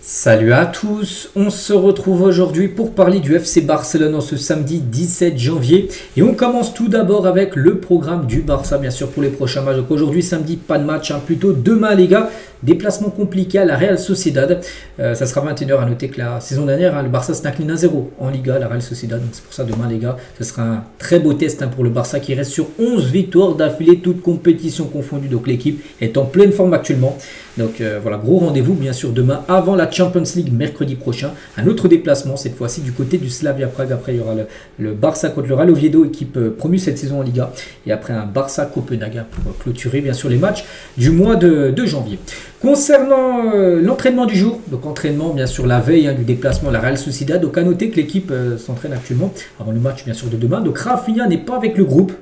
Salut à tous, on se retrouve aujourd'hui pour parler du FC Barcelone en ce samedi 17 janvier et on commence tout d'abord avec le programme du Barça bien sûr pour les prochains matchs. Donc aujourd'hui samedi pas de match, plutôt demain les gars, déplacement compliqué à la Real Sociedad, ça sera 21h. À noter que la saison dernière le Barça s'est incliné 1-0 en Liga, la Real Sociedad, donc c'est pour ça demain les gars, ce sera un très beau test pour le Barça qui reste sur 11 victoires d'affilée, toutes compétitions confondues, donc l'équipe est en pleine forme actuellement. Donc voilà, gros rendez-vous bien sûr demain avant la Champions League mercredi prochain. Un autre déplacement cette fois-ci du côté du Slavia Prague. Après il y aura le Barça contre le Real Oviedo, équipe promue cette saison en Liga. Et après un Barça Copenhague pour clôturer bien sûr les matchs du mois de janvier. Concernant l'entraînement du jour, donc entraînement bien sûr la veille du déplacement à la Real Sociedad. Donc à noter que l'équipe s'entraîne actuellement avant le match bien sûr de demain. Donc Rafinha n'est pas avec le groupe.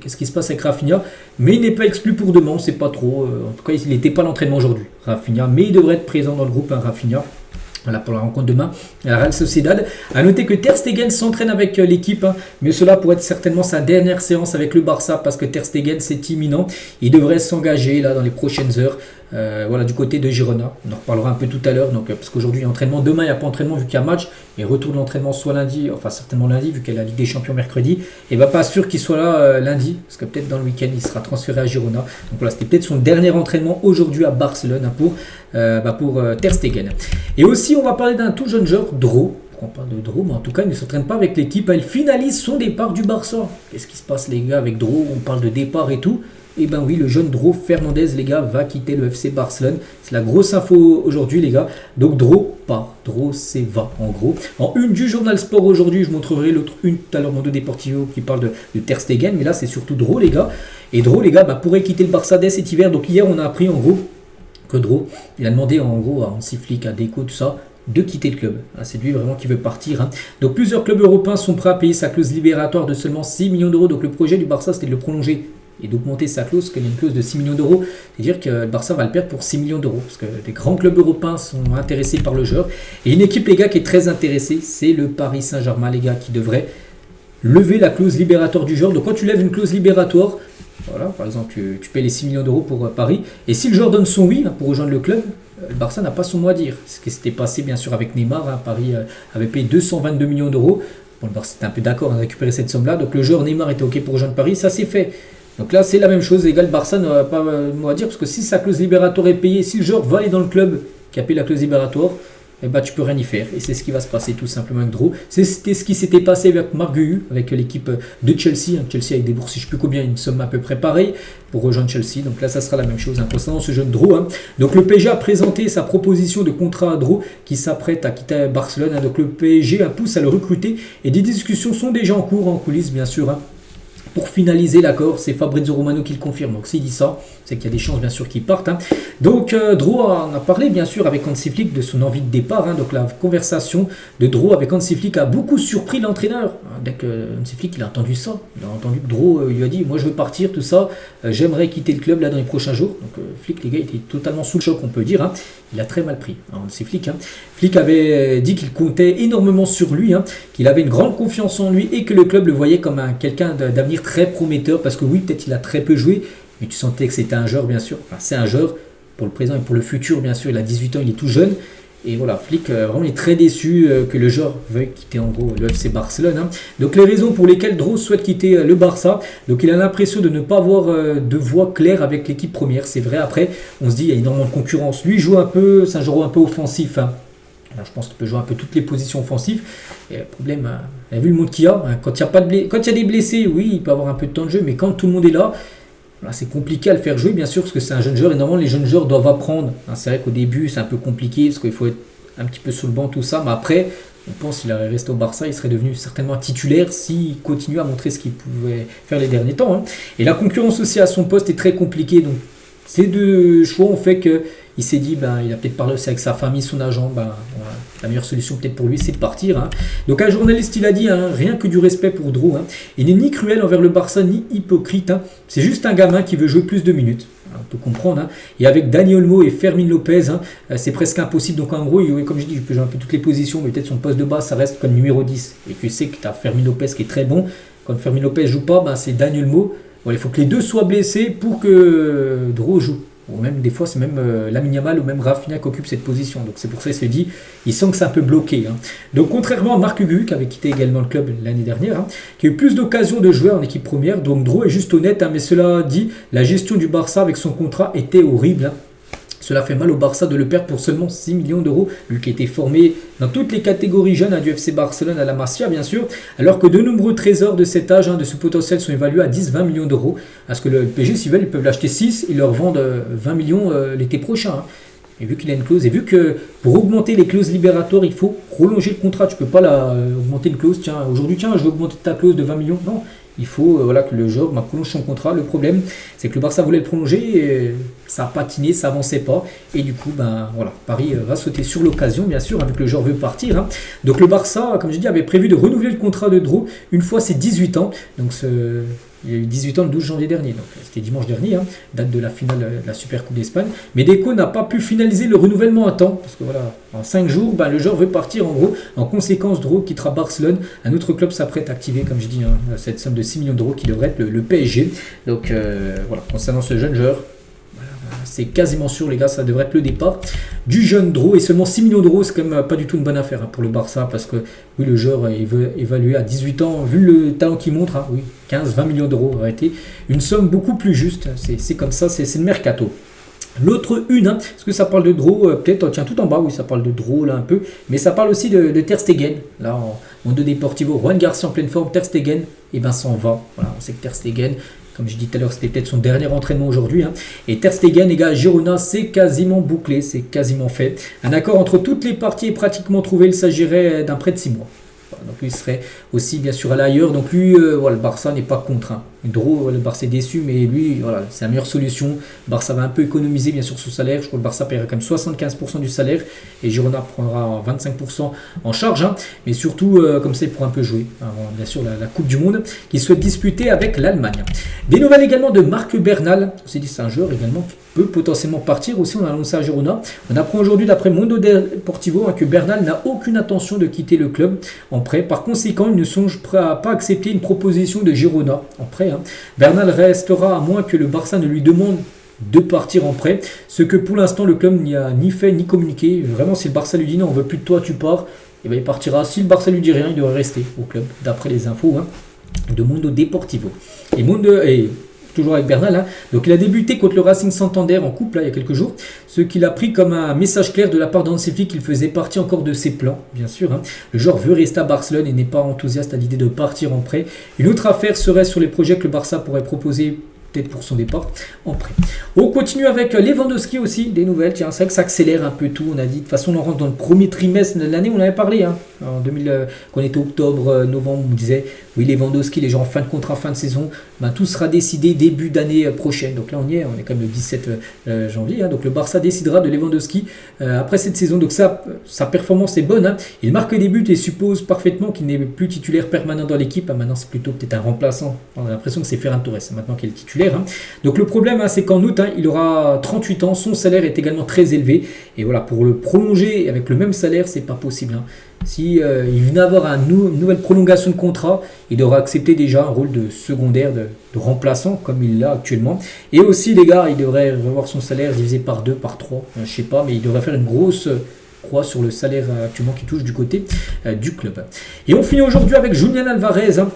Qu'est-ce qui se passe avec Rafinha? Mais il n'est pas exclu pour demain, on ne sait pas trop. En tout cas il n'était pas à l'entraînement aujourd'hui Rafinha, mais il devrait être présent dans le groupe Rafinha. Voilà pour la rencontre demain à la Real Sociedad. A noter que Ter Stegen s'entraîne avec l'équipe, mais cela pourrait être certainement sa dernière séance avec le Barça parce que Ter Stegen c'est imminent. Il devrait s'engager là dans les prochaines heures. Voilà du côté de Girona. On en reparlera un peu tout à l'heure. Donc parce qu'aujourd'hui il y a entraînement, demain il n'y a pas entraînement vu qu'il y a match. Et retour de l'entraînement soit lundi, enfin certainement lundi vu qu'il y a la Ligue des Champions mercredi. Et pas sûr qu'il soit là lundi parce que peut-être dans le week-end il sera transféré à Girona. Donc voilà, c'était peut-être son dernier entraînement aujourd'hui à Barcelone pour Ter Stegen. Et aussi on va parler d'un tout jeune joueur, Dro. On parle de Dro, mais en tout cas il ne s'entraîne pas avec l'équipe. Il finalise son départ du Barça. Qu'est-ce qui se passe les gars avec Dro? On parle de départ et tout. Et ben oui, le jeune Dro Fernandez les gars va quitter le FC Barcelone. C'est la grosse info aujourd'hui les gars. Donc Dro part, Dro c'est va en gros. En une du journal Sport aujourd'hui, je montrerai l'autre une tout à l'heure Mondo Deportivo qui parle de Ter Stegen. Mais là c'est surtout Dro les gars. Et Dro les gars pourrait quitter le Barça dès cet hiver. Donc hier on a appris en gros que Dro, il a demandé en gros à Hansi Flick, à Deco, tout ça, de quitter le club. C'est lui vraiment qui veut partir. Donc plusieurs clubs européens sont prêts à payer sa clause libératoire de seulement 6 millions d'euros. Donc le projet du Barça c'était de le prolonger et d'augmenter sa clause, qu'il y a une clause de 6 millions d'euros. C'est-à-dire que le Barça va le perdre pour 6 millions d'euros. Parce que les grands clubs européens sont intéressés par le joueur. Et une équipe les gars qui est très intéressée, c'est le Paris Saint-Germain les gars qui devrait lever la clause libératoire du joueur. Donc quand tu lèves une clause libératoire, voilà, par exemple tu payes les 6 millions d'euros pour Paris. Et si le joueur donne son oui pour rejoindre le club, le Barça n'a pas son mot à dire. Ce qui s'était passé bien sûr avec Neymar. Paris avait payé 222 millions d'euros. Bon, le Barça était un peu d'accord à récupérer cette somme-là. Donc le joueur Neymar était OK pour rejoindre Paris. Ça s'est fait. Donc là c'est la même chose. Les gars, le Barça n'a pas de mot à dire. Parce que si sa clause libératoire est payée, si le joueur va aller dans le club qui a payé la clause libératoire, tu peux rien y faire. Et c'est ce qui va se passer tout simplement avec Dro. C'était ce qui s'était passé avec Marc Guehu, avec l'équipe de Chelsea. Chelsea avec des bourses, je ne sais plus combien, une somme à peu près pareille pour rejoindre Chelsea. Donc là, ça sera la même chose concernant ce jeune Dro. Donc le PSG a présenté sa proposition de contrat à Dro qui s'apprête à quitter Barcelone. Donc le PSG pousse à le recruter et des discussions sont déjà en cours, en coulisses bien sûr. Pour finaliser l'accord, c'est Fabrizio Romano qui le confirme. Donc s'il dit ça, c'est qu'il y a des chances bien sûr qu'il parte. Donc Dro en a parlé bien sûr avec Hansi Flick de son envie de départ. Donc la conversation de Dro avec Hansi Flick a beaucoup surpris l'entraîneur. Dès que Hansi Flick il a entendu ça, il a entendu que Dro lui a dit moi je veux partir, tout ça, j'aimerais quitter le club là dans les prochains jours. Donc Flick les gars était totalement sous le choc on peut dire. Il a très mal pris. Hansi Flick. Flick avait dit qu'il comptait énormément sur lui, qu'il avait une grande confiance en lui et que le club le voyait comme quelqu'un d'avenir très prometteur parce que oui peut-être il a très peu joué mais tu sentais que c'était un joueur bien sûr, c'est un joueur pour le présent et pour le futur bien sûr, il a 18 ans, il est tout jeune et voilà, Flick vraiment est très déçu que le joueur veuille quitter en gros le FC Barcelone. Donc les raisons pour lesquelles Dro souhaite quitter le Barça, donc il a l'impression de ne pas avoir de voie claire avec l'équipe première, c'est vrai, après on se dit il y a énormément de concurrence, lui il joue un peu, c'est un joueur un peu offensif. Alors, je pense qu'il peut jouer un peu toutes les positions offensives. Et le problème, vous avez vu le monde qu'il y a. Quand il y a des blessés, oui, il peut avoir un peu de temps de jeu. Mais quand tout le monde est là, c'est compliqué à le faire jouer, bien sûr, parce que c'est un jeune joueur. Et normalement, les jeunes joueurs doivent apprendre. C'est vrai qu'au début, c'est un peu compliqué, parce qu'il faut être un petit peu sous le banc, tout ça. Mais après, on pense qu'il aurait resté au Barça, il serait devenu certainement titulaire s'il continuait à montrer ce qu'il pouvait faire les derniers temps. Et la concurrence aussi à son poste est très compliquée. Donc, ces deux choix ont fait que il s'est dit, il a peut-être parlé aussi avec sa famille, son agent, la meilleure solution peut-être pour lui, c'est de partir. Donc un journaliste, il a dit, rien que du respect pour Dro. Il n'est ni cruel envers le Barça, ni hypocrite. C'est juste un gamin qui veut jouer plus de minutes. On peut comprendre. Et avec Dani Olmo et Fermín López, c'est presque impossible. Donc en gros, comme je dis, il peut jouer un peu toutes les positions, mais peut-être son poste de base, ça reste comme numéro 10. Et tu sais que tu as Fermín López qui est très bon. Quand Fermín López ne joue pas, c'est Dani Olmo. Il faut que les deux soient blessés pour que Dro joue. ou même des fois c'est même Lamine Yamal ou même Rafinha qui occupe cette position. Donc c'est pour ça qu'il se dit, il sent que c'est un peu bloqué. Hein. Donc contrairement à Marc Ugu, qui avait quitté également le club l'année dernière, hein, qui a eu plus d'occasions de jouer en équipe première, donc Dro est juste honnête, hein, mais cela dit, la gestion du Barça avec son contrat était horrible. Hein. Cela fait mal au Barça de le perdre pour seulement 6 millions d'euros, lui qui a été formé dans toutes les catégories jeunes, hein, du FC Barcelone à la Masia bien sûr, alors que de nombreux trésors de cet âge, hein, de ce potentiel sont évalués à 10-20 millions d'euros. Parce que le PSG, s'ils veulent, ils peuvent l'acheter 6 et leur vendre 20 millions l'été prochain. Hein. Et vu qu'il a une clause, et vu que pour augmenter les clauses libératoires, il faut prolonger le contrat. Tu ne peux pas augmenter une clause, tiens, aujourd'hui, tiens, je veux augmenter ta clause de 20 millions. Non, il faut voilà, que le joueur prolonge son contrat. Le problème, c'est que le Barça voulait le prolonger, et ça a patiné, ça avançait pas. Et du coup, voilà, Paris va sauter sur l'occasion, bien sûr, avec le joueur veut partir. Hein. Donc le Barça, comme je dis, avait prévu de renouveler le contrat de Dro une fois ses 18 ans. Donc il a eu 18 ans le 12 janvier dernier, donc c'était dimanche dernier, hein, date de la finale de la Super Coupe d'Espagne. Mais Deco n'a pas pu finaliser le renouvellement à temps, parce que voilà, en 5 jours, le joueur veut partir en gros. En conséquence, Dro quittera Barcelone. Un autre club s'apprête à activer, comme je dis, hein, cette somme de 6 millions d'euros qui devrait être le PSG. Donc voilà, concernant ce jeune joueur, c'est quasiment sûr les gars, ça devrait être le départ du jeune Dro, et seulement 6 millions d'euros, c'est quand même pas du tout une bonne affaire, hein, pour le Barça, parce que oui, le joueur il veut évaluer à 18 ans, vu le talent qu'il montre, hein, oui, 15-20 millions d'euros aurait été une somme beaucoup plus juste. C'est comme ça, c'est le mercato. L'autre une, hein, est-ce que ça parle de Dro, peut-être, tiens, tout en bas, oui, ça parle de Dro là un peu, mais ça parle aussi de Ter Stegen, là en Mundo Deportivo, Juan Garcia en pleine forme, Ter Stegen, et ben s'en va, voilà, on sait que Ter Stegen, comme je dis tout à l'heure, c'était peut-être son dernier entraînement aujourd'hui. Hein. Et Ter Stegen, les gars, Girona, c'est quasiment bouclé, c'est quasiment fait. Un accord entre toutes les parties est pratiquement trouvé, il s'agirait d'un prêt de 6 mois. Voilà, donc lui serait aussi bien sûr allé ailleurs. Donc lui, voilà, le Barça n'est pas contraint. Dro, le Barça est déçu, mais lui, voilà, c'est la meilleure solution. Le Barça va un peu économiser bien sûr son salaire. Je crois que le Barça paiera quand même 75% du salaire et Girona prendra 25% en charge. Hein. Mais surtout, comme ça, il pourra un peu jouer. Alors, bien sûr, la Coupe du Monde qu'il souhaite disputer avec l'Allemagne. Des nouvelles également de Marc Bernal. On s'est dit c'est un joueur également qui peut potentiellement partir aussi. On a annoncé à Girona. On apprend aujourd'hui d'après Mundo Deportivo, hein, que Bernal n'a aucune intention de quitter le club en prêt. Par conséquent, il ne songe pas accepter une proposition de Girona en prêt. Hein. Bernal restera à moins que le Barça ne lui demande de partir en prêt, ce que pour l'instant le club n'y a ni fait ni communiqué. Vraiment, si le Barça lui dit non, on veut plus de toi, tu pars, et bien il partira. Si le Barça lui dit rien, il devrait rester au club, d'après les infos, hein, de Mundo Deportivo. Et toujours avec Bernal, hein. Donc il a débuté contre le Racing Santander en coupe là, il y a quelques jours, ce qu'il a pris comme un message clair de la part d'Hansi Flick qu'il faisait partie encore de ses plans, bien sûr. Hein. Le joueur veut rester à Barcelone et n'est pas enthousiaste à l'idée de partir en prêt. Une autre affaire serait sur les projets que le Barça pourrait proposer peut-être pour son départ en prêt. On continue avec Lewandowski aussi, des nouvelles. Tiens, c'est vrai que ça accélère un peu tout. On a dit, de toute façon, on rentre dans le premier trimestre de l'année, on avait parlé. Hein. En 2000, quand on était octobre, novembre, on disait, oui, Lewandowski, les gens en fin de contrat, fin de saison, tout sera décidé début d'année prochaine. Donc là, on est quand même le 17 janvier. Hein. Donc le Barça décidera de Lewandowski après cette saison. Donc ça, sa performance est bonne. Hein. Il marque des buts et suppose parfaitement qu'il n'est plus titulaire permanent dans l'équipe. Maintenant, c'est plutôt peut-être un remplaçant. On a l'impression que c'est Ferran Torres maintenant qu'il est titulaire. Hein. Donc le problème, hein, c'est qu'en août, hein, il aura 38 ans. Son salaire est également très élevé. Et voilà, pour le prolonger avec le même salaire, c'est pas possible. Hein. Si il venait avoir une nouvelle prolongation de contrat, il devra accepter déjà un rôle de secondaire, de remplaçant, comme il l'a actuellement. Et aussi, les gars, il devrait revoir son salaire divisé par 2, par 3, je sais pas, mais il devrait faire une grosse croix sur le salaire actuellement qui touche du côté du club. Et on finit aujourd'hui avec Julián Álvarez. Hein.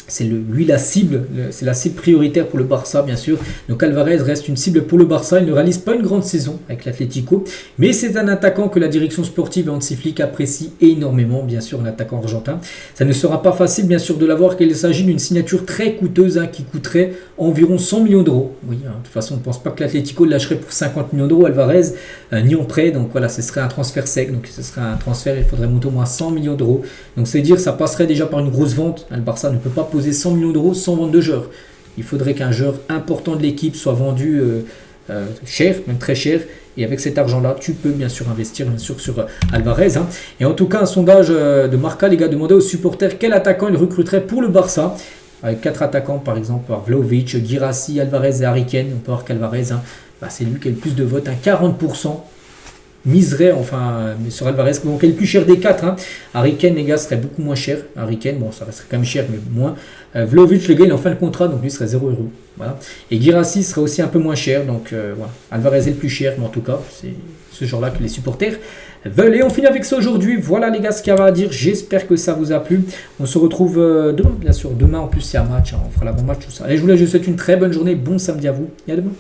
C'est lui la cible, c'est la cible prioritaire pour le Barça bien sûr. Donc Alvarez reste une cible pour le Barça, il ne réalise pas une grande saison avec l'Atlético, mais c'est un attaquant que la direction sportive et Hansi Flick apprécie énormément, bien sûr, un attaquant argentin. Ça ne sera pas facile bien sûr de l'avoir, car il s'agit d'une signature très coûteuse, hein, qui coûterait environ 100 millions d'euros. Oui, hein, de toute façon on ne pense pas que l'Atlético le lâcherait pour 50 millions d'euros Alvarez, ni en prêt, donc voilà, ce serait un transfert sec, donc ce serait un transfert, il faudrait monter au moins 100 millions d'euros. Donc c'est dire ça passerait déjà par une grosse vente, le Barça ne peut pas poser 100 millions d'euros sans vente de joueurs. Il faudrait qu'un joueur important de l'équipe soit vendu cher, même très cher, et avec cet argent-là, tu peux bien sûr investir bien sûr sur Alvarez. Hein. Et en tout cas, un sondage de Marca, les gars, demandait aux supporters quel attaquant il recruterait pour le Barça. Avec 4 attaquants, par exemple, Vlahovic, Guirassy, Alvarez et Harry Kane. On peut voir qu'Alvarez, hein, c'est lui qui a le plus de votes, hein, 40%. miserait enfin sur Alvarez. Donc elle est le plus cher des 4. Hein. Harry Kane, les gars, serait beaucoup moins cher. Harry Kane, bon, ça resterait quand même cher, mais moins. Vlahovic, le gars, il est en fin de contrat, donc lui serait 0 €. Voilà. Et Guirassy serait aussi un peu moins cher. Donc voilà. Alvarez est le plus cher, mais en tout cas, c'est ce genre-là que les supporters veulent. Et on finit avec ça aujourd'hui. Voilà les gars ce qu'il y a à dire. J'espère que ça vous a plu. On se retrouve demain, bien sûr. Demain, en plus, il y a un match. Hein. On fera l'avant-match, tout ça. Allez, je vous souhaite une très bonne journée. Bon samedi à vous. Et à demain.